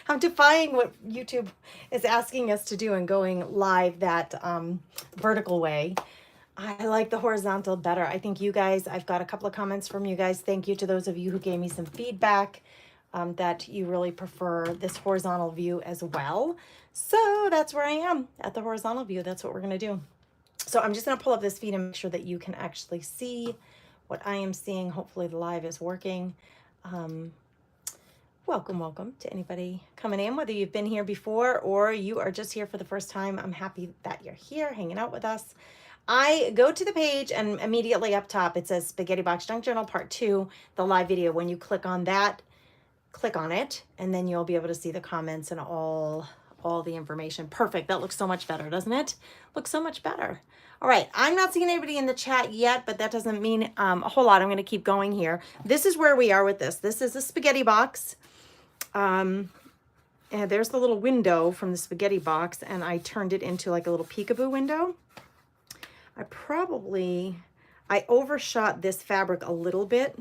I'm defying what YouTube is asking us to do and going live that vertical way. I like the horizontal better. I think you guys, I've got a couple of comments from you guys. Thank you to those of you who gave me some feedback that you really prefer this horizontal view as well. So that's where I am at the horizontal view. That's what we're going to do. So I'm just going to pull up this feed and make sure that you can actually see what I am seeing. Hopefully the live is working. Welcome to anybody coming in, whether you've been here before or you are just here for the first time. I'm happy that you're here hanging out with us. I go to the page and immediately up top it says Spaghetti Box Junk Journal Part 2, the live video. When you click on that, click on it, and then you'll be able to see the comments and all the information. Perfect. That looks so much better, doesn't it? Looks so much better. All right. I'm not seeing anybody in the chat yet, but that doesn't mean a whole lot. I'm going to keep going here. This is where we are with this. This is a spaghetti box. And there's the little window from the spaghetti box, and I turned it into like a little peekaboo window. I overshot this fabric a little bit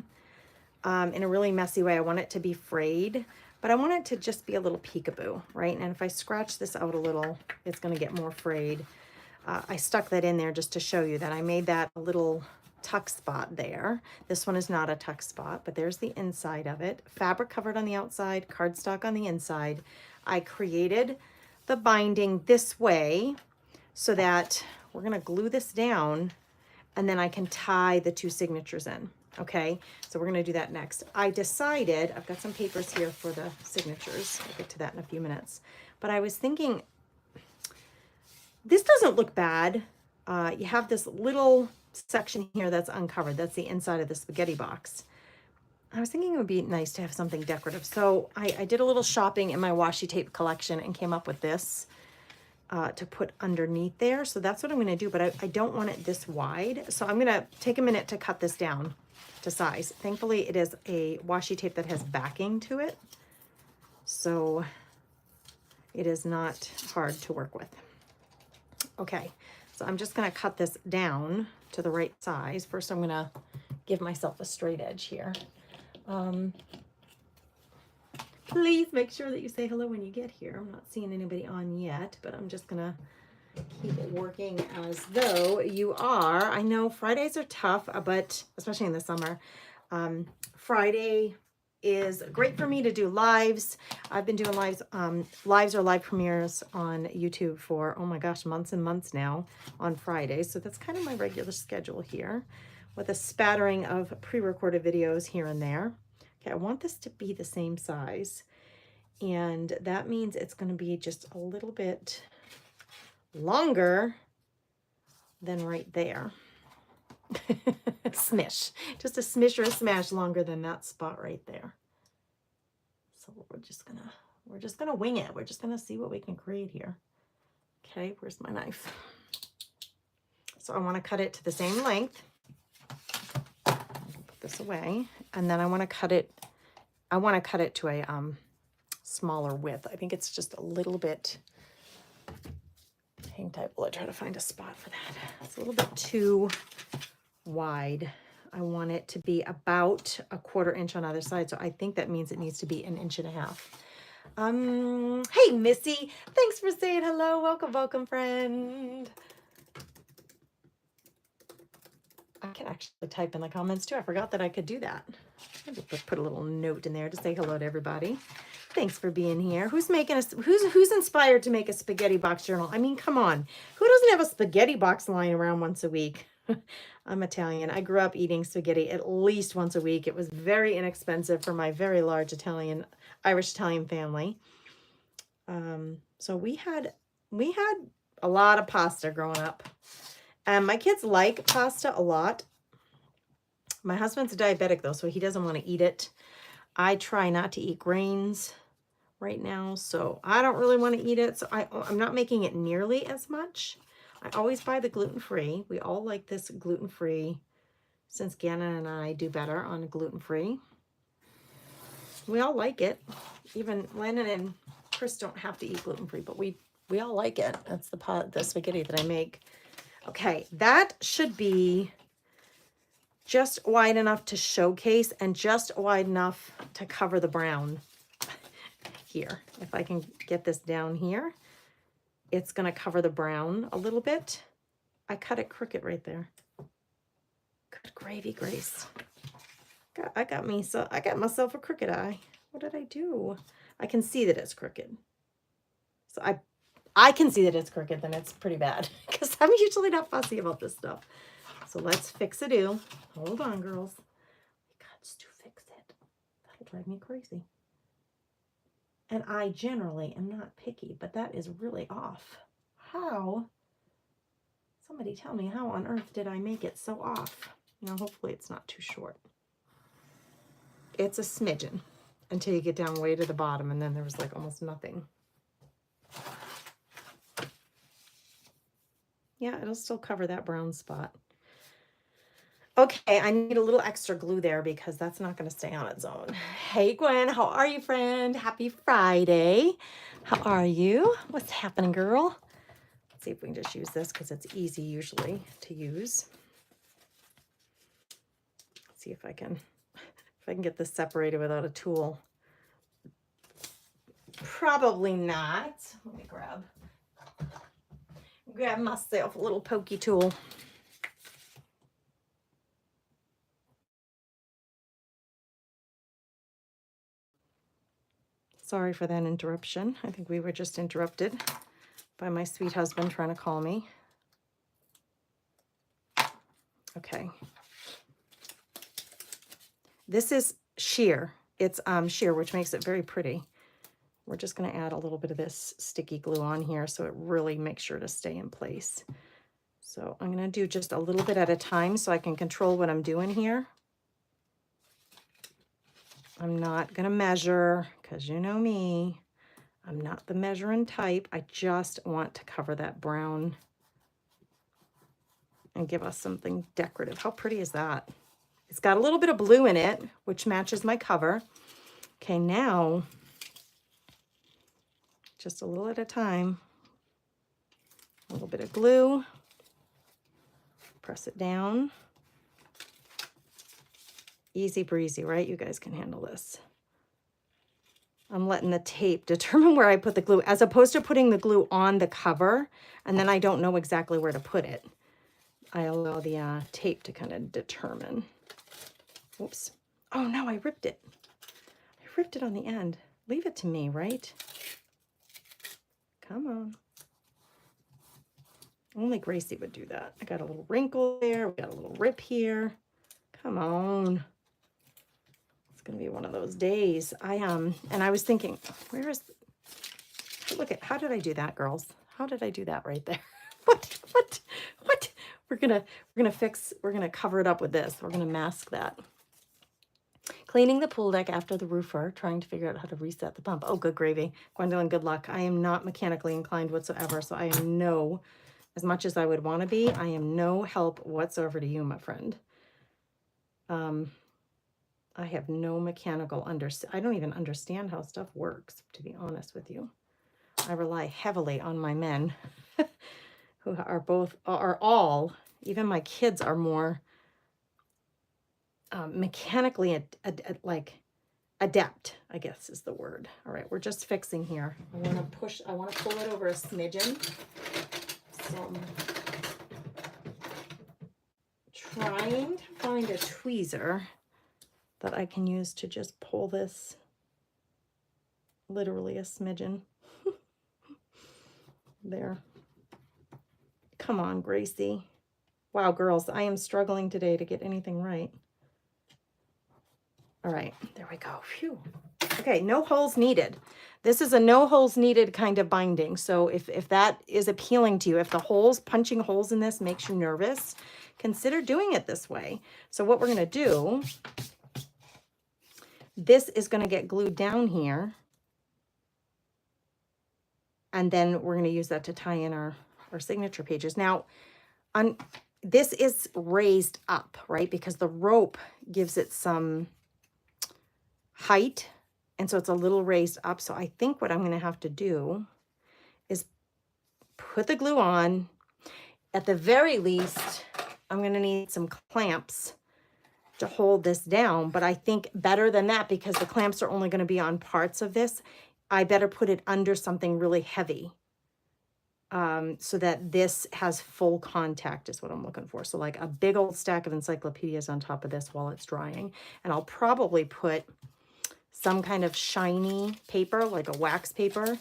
in a really messy way. I want it to be frayed, but I want it to just be a little peekaboo, right? And if I scratch this out a little, it's going to get more frayed. I stuck that in there just to show you that I made that a little tuck spot there. This one is not a tuck spot, but there's the inside of it. Fabric covered on the outside, cardstock on the inside. I created the binding this way so that we're going to glue this down and then I can tie the two signatures in. Okay, so we're going to do that next. I decided, I've got some papers here for the signatures. I'll get to that in a few minutes. But I was thinking, this doesn't look bad. You have this little section here that's uncovered. That's the inside of the spaghetti box. I was thinking it would be nice to have something decorative. So I did a little shopping in my washi tape collection and came up with this to put underneath there. So that's what I'm going to do, but I don't want it this wide. So I'm going to take a minute to cut this down to size. Thankfully, it is a washi tape that has backing to it. So it is not hard to work with. Okay, so I'm just going to cut this down to the right size. First, I'm going to give myself a straight edge here. Please make sure that you say hello when you get here. I'm not seeing anybody on yet, but I'm just going to keep working as though you are. I know Fridays are tough, but especially in the summer. Friday is great for me to do lives. I've been doing lives or live premieres on YouTube for, oh my gosh, months and months now on Fridays. So that's kind of my regular schedule here with a spattering of pre-recorded videos here and there. Okay, I want this to be the same size. And that means it's going to be just a little bit longer than right there. Smish. Just a smish or a smash longer than that spot right there. So we're just gonna wing it. We're just gonna see what we can create here. Okay, where's my knife? So I want to cut it to the same length. Put this away, and then I want to cut it to a smaller width. I think it's just a little bit, hang tight while I try to find a spot for that. It's a little bit too wide. I want it to be about a 1/4 inch on either side. So I think that means it needs to be 1.5 inches. Hey, Missy, thanks for saying hello. Welcome, friend. I can actually type in the comments too. I forgot that I could do that. Maybe put a little note in there to say hello to everybody. Thanks for being here. Who's inspired to make a spaghetti box journal? I mean, come on. Who doesn't have a spaghetti box lying around once a week? I'm Italian. I grew up eating spaghetti at least once a week. It was very inexpensive for my very large Irish Italian family. So we had a lot of pasta growing up. And my kids like pasta a lot. My husband's a diabetic though, so he doesn't want to eat it. I try not to eat grains right now, so I don't really want to eat it. So I'm not making it nearly as much. I always buy the gluten-free. We all like this gluten-free since Gannon and I do better on gluten-free. We all like it. Even Lennon and Chris don't have to eat gluten-free, but we all like it. That's the spaghetti that I make. Okay, that should be just wide enough to showcase and just wide enough to cover the brown. here. If I can get this down here, it's going to cover the brown a little bit. I cut it crooked right there. Good gravy, Grace. I got myself a crooked eye. What did I do? I can see that it's crooked. So I can see that it's crooked, then it's pretty bad because I'm usually not fussy about this stuff. So let's fix it. Hold on, girls. We got to fix it. That'll drive me crazy. And I generally am not picky, but that is really off. How? Somebody tell me, how on earth did I make it so off? Now, hopefully it's not too short. It's a smidgen until you get down way to the bottom, and then there was like almost nothing. Yeah, it'll still cover that brown spot. Okay, I need a little extra glue there because that's not going to stay on its own. Hey, Gwen, how are you, friend? Happy Friday. How are you? What's happening, girl? Let's see if we can just use this because it's easy usually to use. Let's see if I can get this separated without a tool. Probably not. Let me grab myself a little pokey tool. Sorry for that interruption. I think we were just interrupted by my sweet husband trying to call me. Okay. This is sheer. It's sheer, which makes it very pretty. We're just going to add a little bit of this sticky glue on here so it really makes sure to stay in place. So I'm going to do just a little bit at a time so I can control what I'm doing here. I'm not going to measure because you know me. I'm not the measuring type. I just want to cover that brown and give us something decorative. How pretty is that? It's got a little bit of blue in it, which matches my cover. Okay, now, just a little at a time. A little bit of glue. Press it down. Easy breezy, right? You guys can handle this. I'm letting the tape determine where I put the glue, as opposed to putting the glue on the cover, and then I don't know exactly where to put it. I allow the tape to kind of determine. Whoops. Oh, no, I ripped it. I ripped it on the end. Leave it to me, right? Come on. Only Gracie would do that. I got a little wrinkle there. We got a little rip here. Come on. It's going to be one of those days. And I was thinking, where is, look at, how did I do that, girls? How did I do that right there? What? We're going to cover it up with this. We're going to mask that. Cleaning the pool deck after the roofer, trying to figure out how to reset the pump. Oh, good gravy. Gwendolyn, good luck. I am not mechanically inclined whatsoever, so I am no, as much as I would want to be, I am no help whatsoever to you, my friend. I have no mechanical I don't even understand how stuff works, to be honest with you. I rely heavily on my men who are all, even my kids are more mechanically adept, I guess is the word. All right, we're just fixing here. I want to pull it over a smidgen. So I'm trying to find a tweezer that I can use to just pull this literally a smidgen. There. Come on, Gracie. Wow, girls, I am struggling today to get anything right. All right, there we go. Phew. Okay, no holes needed. This is a no holes needed kind of binding. So if that is appealing to you, if the punching holes in this makes you nervous, consider doing it this way. So what we're going to do, this is going to get glued down here. And then we're going to use that to tie in our signature pages. Now, this is raised up, right? Because the rope gives it some height. And so it's a little raised up. So I think what I'm going to have to do is put the glue on. At the very least, I'm going to need some clamps to hold this down. But I think better than that, because the clamps are only going to be on parts of this, I better put it under something really heavy, so that this has full contact is what I'm looking for. So like a big old stack of encyclopedias on top of this while it's drying. And I'll probably put some kind of shiny paper, like a wax paper.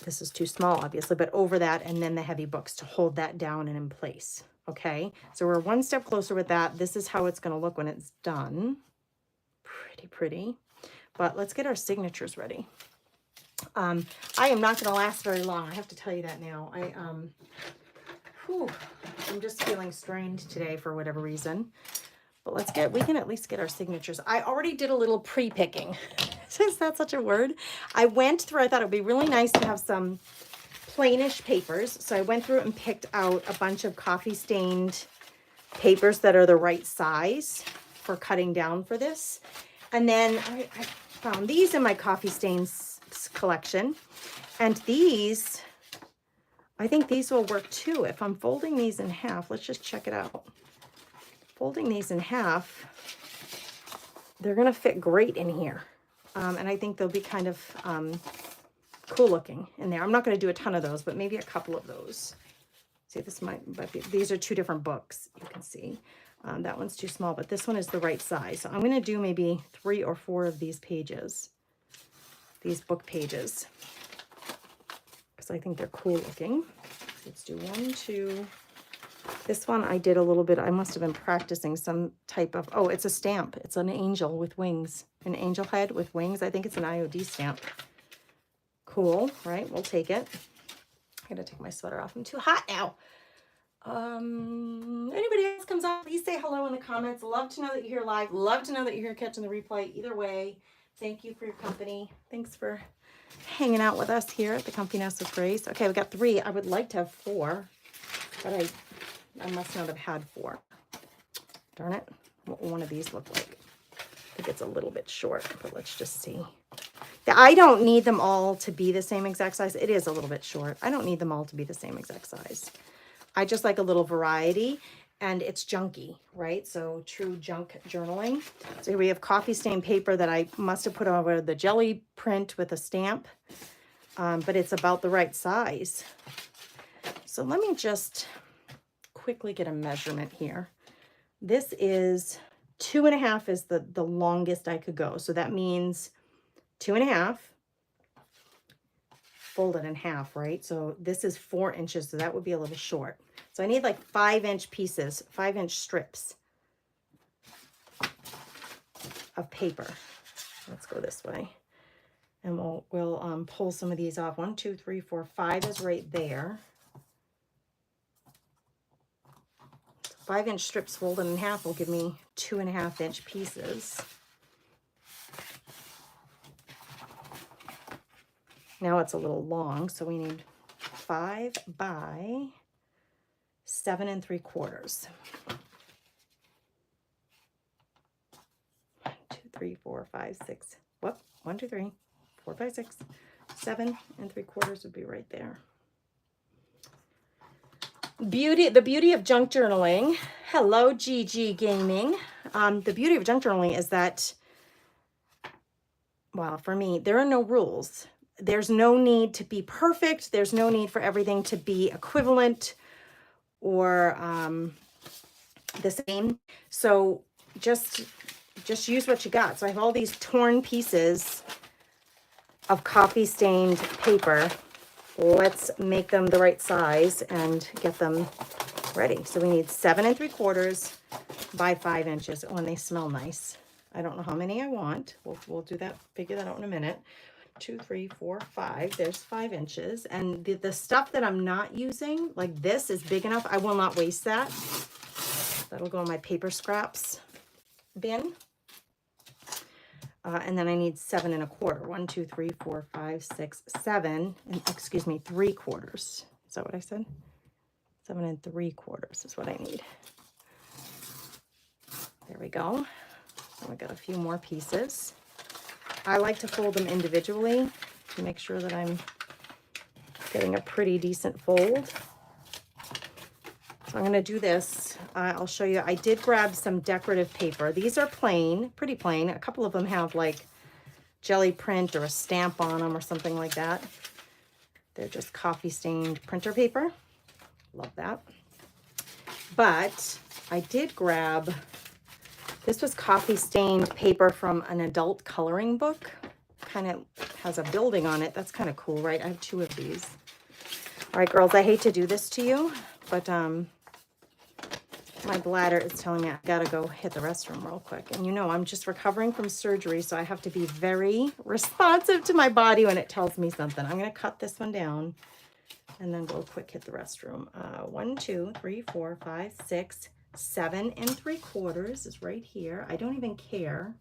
This is too small, obviously, but over that, and then the heavy books to hold that down and in place. Okay, so we're one step closer with that. This is how it's going to look when it's done. Pretty pretty. But let's get our signatures ready. I am not going to last very long. I have to tell you that now. I'm just feeling strained today for whatever reason. But we can at least get our signatures. I already did a little pre-picking. Is that such a word? I went through, I thought it would be really nice to have some plainish papers. So I went through and picked out a bunch of coffee stained papers that are the right size for cutting down for this. And then I found these in my coffee stains collection. And these, I think these will work too. If I'm folding these in half, let's just check it out. Folding these in half, they're going to fit great in here. And I think they'll be kind of cool looking in there. I'm not going to do a ton of those, but maybe a couple of those. See, this might be, these are two different books, you can see. That one's too small, but this one is the right size. So I'm going to do maybe 3 or 4 of these pages, these book pages, because I think they're cool looking. Let's do 1, 2. This one I did a little bit, I must have been practicing some type of, oh, it's a stamp. It's an angel with wings, an angel head with wings. I think it's an IOD stamp. Cool, right? We'll take it. I gotta take my sweater off. I'm too hot now. Anybody else comes on, please say hello in the comments. Love to know that you're here live. Love to know that you're here catching the replay. Either way, thank you for your company. Thanks for hanging out with us here at the Comfy Nest with Grace. Okay, we got 3. I would like to have 4, but I must not have had 4. Darn it. What will one of these look like? I think it's a little bit short, but let's just see. I don't need them all to be the same exact size. It is a little bit short. I don't need them all to be the same exact size. I just like a little variety, and it's junky, right? So true junk journaling. So here we have coffee stain paper that I must have put over the jelly print with a stamp, but it's about the right size. So let me just quickly get a measurement here. This is 2.5 is the longest I could go. So that means 2.5 fold it in half, right? So this is 4 inches, so that would be a little short. So I need like 5-inch pieces, 5-inch strips of paper. Let's go this way. And we'll pull some of these off. 1, 2, 3, 4, 5 is right there. 5-inch strips folded in half will give me 2.5-inch pieces. Now it's a little long, so we need 5 by 7 3/4. 1, 2, 3, 4, 5, 6. Whoop! 1, 2, 3, 4, 5, 6, 7 3/4 would be right there. The beauty of junk journaling. Hello, GG Gaming. The beauty of junk journaling is that, well, for me, there are no rules. There's no need to be perfect. There's no need for everything to be equivalent or the same. So just use what you got. So I have all these torn pieces of coffee stained paper. Let's make them the right size and get them ready. So we need 7 3/4 by 5 inches. Oh, and they smell nice. I don't know how many I want. We'll do that, figure that out in a minute. 2, 3, 4, 5. There's 5 inches. And the stuff that I'm not using, like this, is big enough. I will not waste that. That'll go in my paper scraps bin. And then I need 7 1/4. 1, 2, 3, 4, 5, 6, 7. And excuse me, 3/4. Is that what I said? 7 3/4 is what I need. There we go. So I got a few more pieces. I like to fold them individually to make sure that I'm getting a pretty decent fold. So I'm going to do this. I'll show you. I did grab some decorative paper. These are plain, pretty plain. A couple of them have like jelly print or a stamp on them or something like that. They're just coffee stained printer paper. Love that. But I did grab, this was coffee stained paper from an adult coloring book. Kind of has a building on it. That's kind of cool, right? I have 2 of these. All right, girls, I hate to do this to you, but my bladder is telling me I gotta go hit the restroom real quick. And you know, I'm just recovering from surgery, so I have to be very responsive to my body when it tells me something. I'm gonna cut this one down and then go quick hit the restroom. 1, 2, 3, 4, 5, 6, 7 3/4 is right here. I don't even care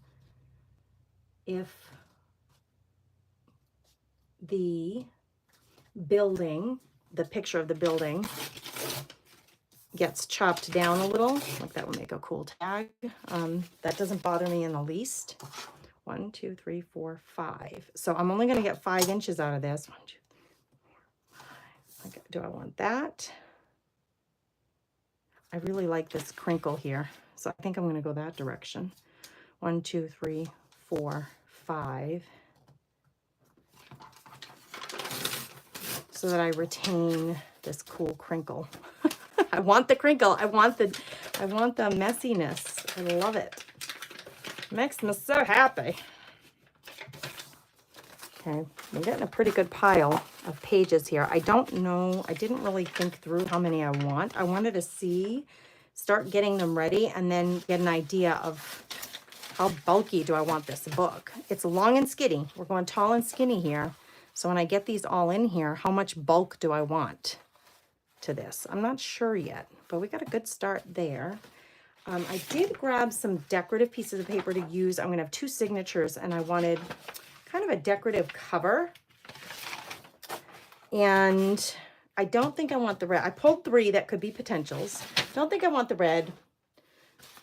if the building, the picture of the building gets chopped down a little, like that would make a cool tag. That doesn't bother me in the least. 1, 2, 3, 4, 5. So I'm only going to get 5 inches out of this. 1, 2, 3, 4, 5. Okay, do I want that? I really like this crinkle here, so I think I'm going to go that direction. 1, 2, 3, 4, 5. So that I retain this cool crinkle. I want the crinkle. I want the messiness. I love it. Makes me so happy. Okay, I'm getting a pretty good pile of pages here. I don't know. I didn't really think through how many I want. I wanted to start getting them ready and then get an idea of how bulky do I want this book. It's long and skinny. We're going tall and skinny here. So when I get these all in here, how much bulk do I want to this? I'm not sure yet, but we got a good start there. I did grab some decorative pieces of paper to use. I'm going to have 2 signatures, and I wanted kind of a decorative cover. And I don't think I want the red. I pulled 3 that could be potentials. Don't think I want the red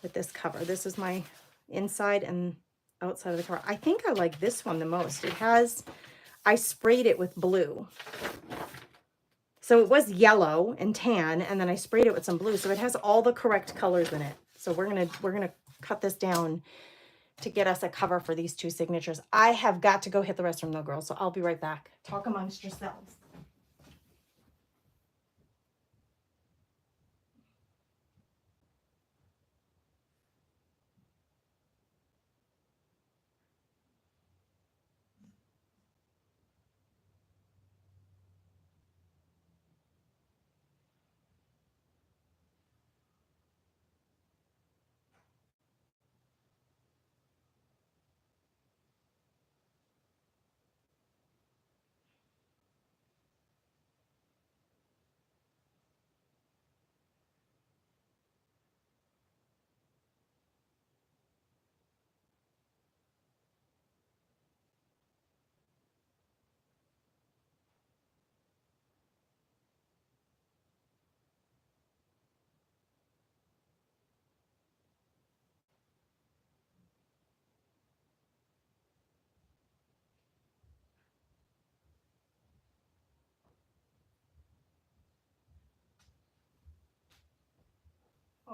with this cover. This is my inside and outside of the cover. I think I like this one the most. It has, I sprayed it with blue. So it was yellow and tan, and then I sprayed it with some blue. So it has all the correct colors in it. So we're gonna cut this down to get us a cover for these 2 signatures. I have got to go hit the restroom though, girls. So I'll be right back. Talk amongst yourselves.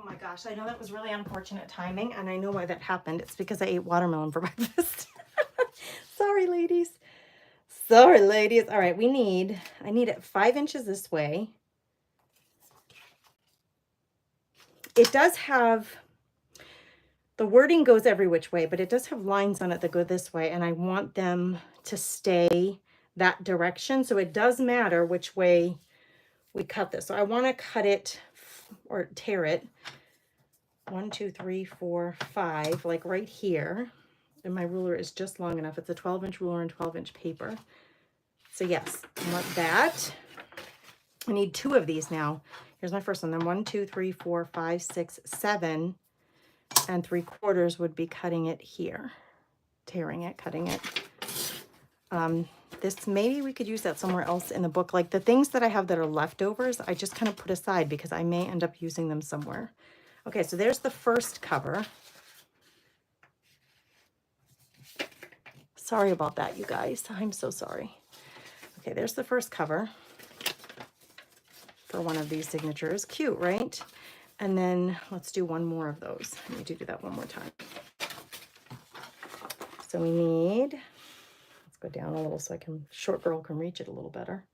Oh my gosh, I know that was really unfortunate timing, and I know why that happened. It's because I ate watermelon for breakfast. Sorry, ladies. Sorry, ladies. All right, I need it 5 inches this way. It does have, the wording goes every which way, but it does have lines on it that go this way, and I want them to stay that direction. So it does matter which way we cut this. So I want to cut it or tear it 1, 2, 3, 4, 5, like right here. And my ruler is just long enough. It's a 12-inch ruler and 12-inch paper. So yes, I want that. I need 2 of these now. Here's my first one. Then 1, 2, 3, 4, 5, 6, 7 3/4 would be cutting it here. Tearing it, cutting it. This, maybe we could use that somewhere else in the book. Like the things that I have that are leftovers, I just kind of put aside because I may end up using them somewhere. Okay, so there's the first cover. Sorry about that, you guys. I'm so sorry. Okay, there's the first cover for one of these signatures. Cute, right? And then let's do one more of those. I need to do that one more time. So we need Go down a little so short girl can reach it a little better.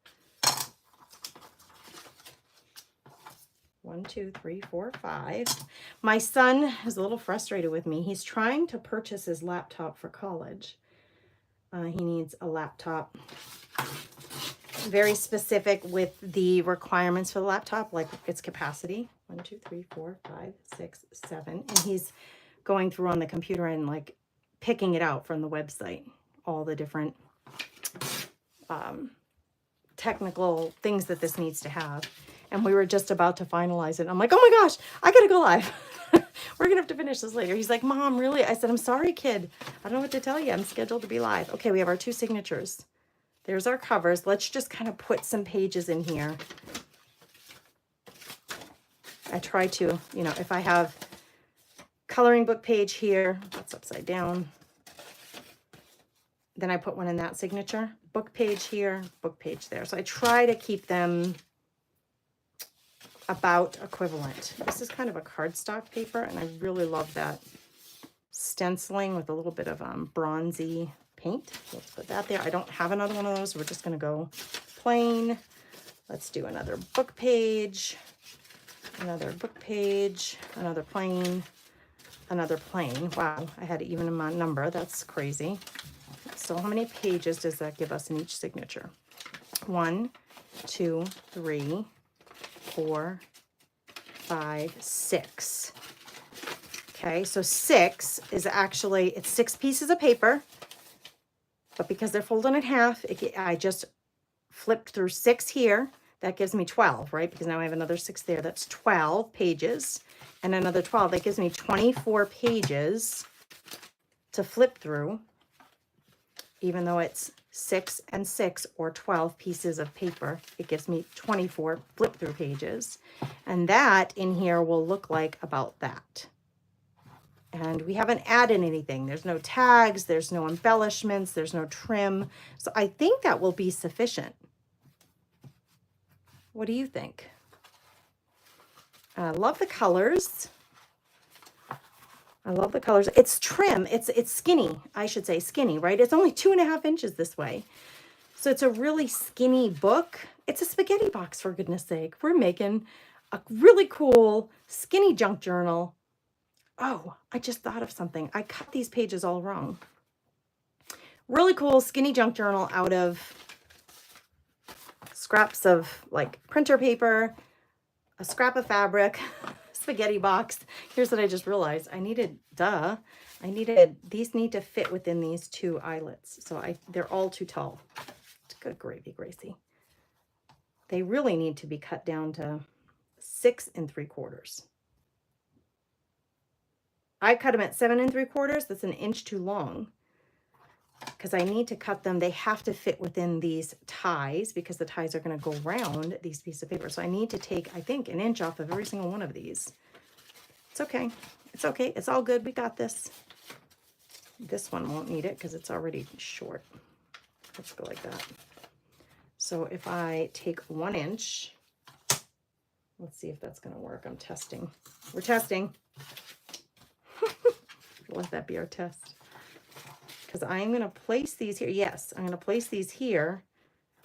1, 2, 3, 4, 5. My son is a little frustrated with me. He's trying to purchase his laptop for college. He needs a laptop very specific with the requirements for the laptop, like its capacity. 1, 2, 3, 4, 5, 6, 7. And he's going through on the computer and like picking it out from the website, all the different technical things that this needs to have. And we were just about to finalize it. I'm like, oh my gosh, I gotta go live. We're gonna have to finish this later. He's like, Mom, really? I said, I'm sorry, kid. I don't know what to tell you. I'm scheduled to be live. Okay, we have our 2 signatures. There's our covers. Let's just kind of put some pages in here. I try to, you know, if I have coloring book page here, that's upside down. Then I put one in that signature. Book page here, book page there. So I try to keep them about equivalent. This is kind of a cardstock paper, and I really love that stenciling with a little bit of bronzy paint. Let's put that there. I don't have another one of those. We're just going to go plain. Let's do another book page, another book page, another plain, another plain. Wow, I had to even my number. That's crazy. So how many pages does that give us in each signature? 1, 2, 3, 4, 5, 6. Okay, so 6 is actually, it's 6 pieces of paper, but because they're folded in half, I just flipped through 6 here. That gives me 12, right? Because now I have another 6 there. That's 12 pages and another 12. That gives me 24 pages to flip through, even though it's 6 and 6 or 12 pieces of paper. It gives me 24 flip through pages. And that in here will look like about that. And we haven't added anything. There's no tags, there's no embellishments, there's no trim. So I think that will be sufficient. What do you think? I love the colors. I love the colors. It's trim. It's skinny, I should say skinny, right? It's only 2.5 inches this way. So it's a really skinny book. It's a spaghetti box, for goodness sake. We're making a really cool skinny junk journal. Oh, I just thought of something. I cut these pages all wrong. Really cool skinny junk journal out of scraps of like printer paper, a scrap of fabric, spaghetti box. Here's what I just realized. These need to fit within these 2 eyelets. So they're all too tall. Good gravy, Gracie. They really need to be cut down to 6 3/4. I cut them at 7 3/4. That's 1 inch too long because I need to cut them. They have to fit within these ties because the ties are going to go around these pieces of paper. So I need to take, I think, 1 inch off of every single one of these. It's okay. It's okay. It's all good. We got this. This one won't need it because it's already short. Let's go like that. So if I take 1 inch, let's see if that's going to work. I'm testing. We're testing. Let that be our test. Because I'm going to place these here. Yes, I'm going to place these here,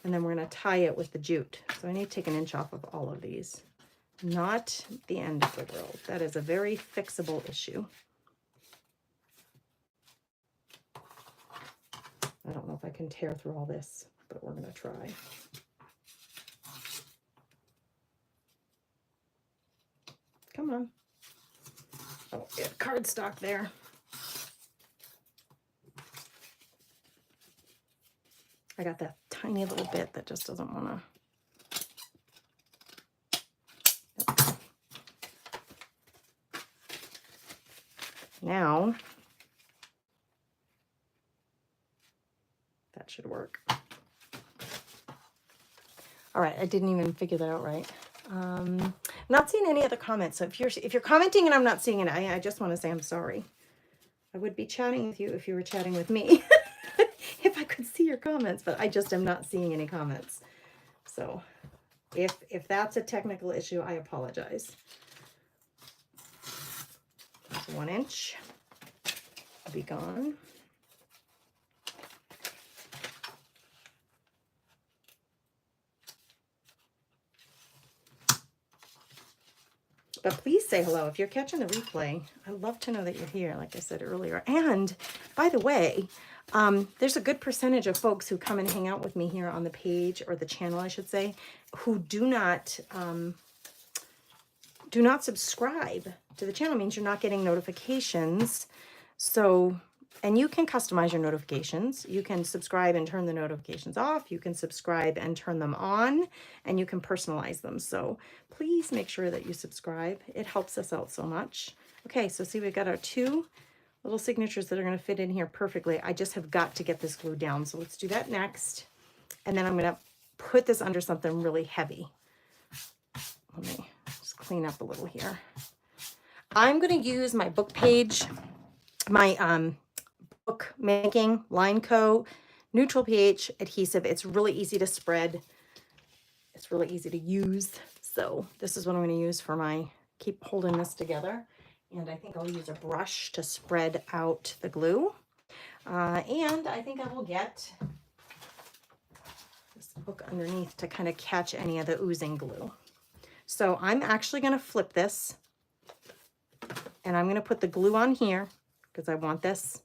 and then we're going to tie it with the jute. So I need to take 1 inch off of all of these. Not the end of the world. That is a very fixable issue. I don't know if I can tear through all this, but we're going to try. Come on. Oh, yeah, cardstock there. I got that tiny little bit that just doesn't want to. Now, that should work. All right, I didn't even figure that out right. Not seeing any other comments. So if you're commenting and I'm not seeing it, I just want to say I'm sorry. I would be chatting with you if you were chatting with me. If I could see your comments, but I just am not seeing any comments. So if that's a technical issue, I apologize. 1 inch will be gone. But please say hello if you're catching the replay. I'd love to know that you're here, like I said earlier. And by the way, there's a good percentage of folks who come and hang out with me here on the page, or the channel, I should say, who do not subscribe to the channel. It means you're not getting notifications. So, and you can customize your notifications. You can subscribe and turn the notifications off. You can subscribe and turn them on, and you can personalize them. So please make sure that you subscribe. It helps us out so much. Okay, so see, we've got our 2 little signatures that are going to fit in here perfectly. I just have got to get this glue down. So let's do that next. And then I'm going to put this under something really heavy. Let me just clean up a little here. I'm going to use my book page, my book making line coat neutral pH adhesive. It's really easy to spread. It's really easy to use. So this is what I'm going to use for my, keep holding this together. And I think I'll use a brush to spread out the glue. And I think I will get this book underneath to kind of catch any of the oozing glue. So I'm actually going to flip this, and I'm going to put the glue on here because I want this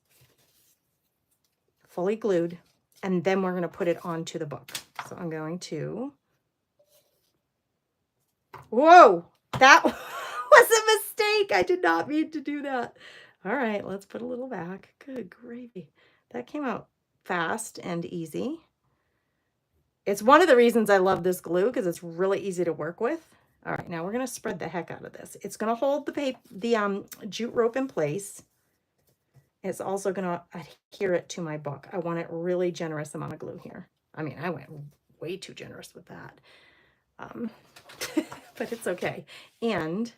fully glued, and then we're going to put it onto the book. So I'm going to, whoa, that was a mistake. I did not mean to do that. All right, let's put a little back. Good gravy. That came out fast and easy. It's one of the reasons I love this glue, because it's really easy to work with. All right, now we're going to spread the heck out of this. It's going to hold the jute rope in place. It's also going to adhere it to my book. I want it really generous amount of glue here. I mean, I went way too generous with that. But it's okay. And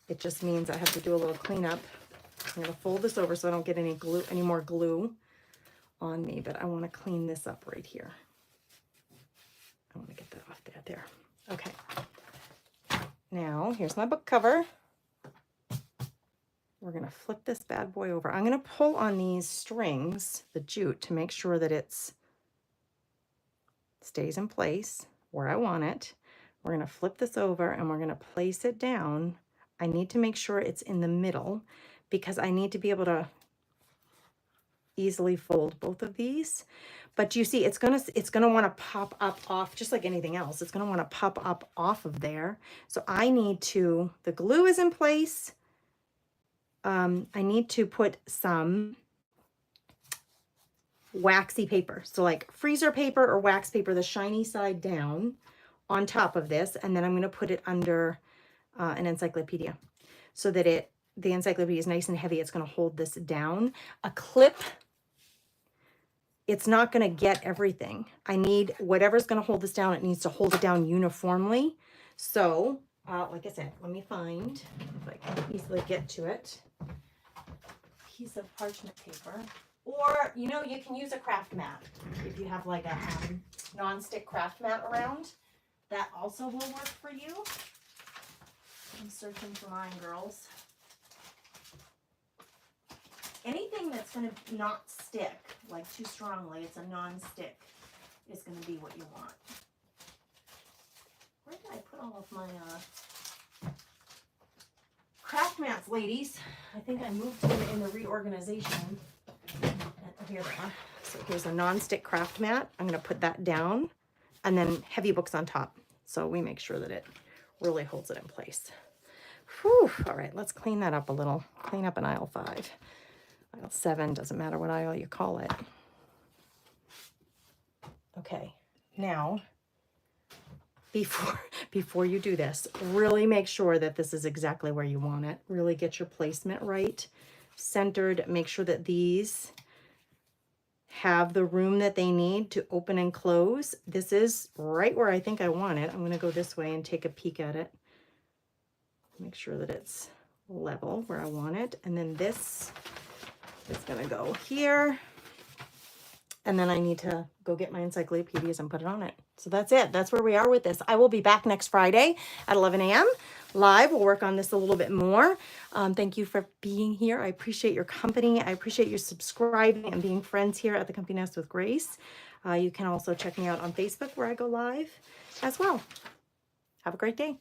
it just means I have to do a little cleanup. I'm going to fold this over so I don't get any more glue on me, but I want to clean this up right here. I want to get that off there. Okay. Now, here's my book cover. We're going to flip this bad boy over. I'm going to pull on these strings, the jute, to make sure that it stays in place where I want it. We're going to flip this over and we're going to place it down. I need to make sure it's in the middle because I need to be able to easily fold both of these. But you see, it's gonna want to pop up off, just like anything else. It's gonna want to pop up off of there. So I need to, the glue is in place. I need to put some waxy paper. So like freezer paper or wax paper, the shiny side down on top of this. And then I'm going to put it under an encyclopedia so that the encyclopedia is nice and heavy. It's going to hold this down. A clip, it's not going to get everything. I need whatever's going to hold this down. It needs to hold it down uniformly. So, like I said, let me find, if I can easily get to it, a piece of parchment paper. Or, you know, you can use a craft mat. If you have like a non-stick craft mat around, that also will work for you. I'm searching for mine, girls. Anything that's going to not stick, like too strongly, it's a non-stick, is going to be what you want. Where did I put all of my craft mats, ladies? I think I moved them in the reorganization. Here they are. So here's a non-stick craft mat. I'm going to put that down, and then heavy books on top. So we make sure that it really holds it in place. Whew. All right, let's clean that up a little. Clean up an aisle 5. Aisle 7, doesn't matter what aisle you call it. Okay, now, before you do this, really make sure that this is exactly where you want it. Really get your placement right, centered. Make sure that these have the room that they need to open and close. This is right where I think I want it. I'm going to go this way and take a peek at it. Make sure that it's level where I want it. And then this is going to go here. And then I need to go get my encyclopedias and put it on it. So that's it. That's where we are with this. I will be back next Friday at 11 a.m. live. We'll work on this a little bit more. Thank you for being here. I appreciate your company. I appreciate you subscribing and being friends here at the Comfy Nest with Grace. You can also check me out on Facebook where I go live as well. Have a great day.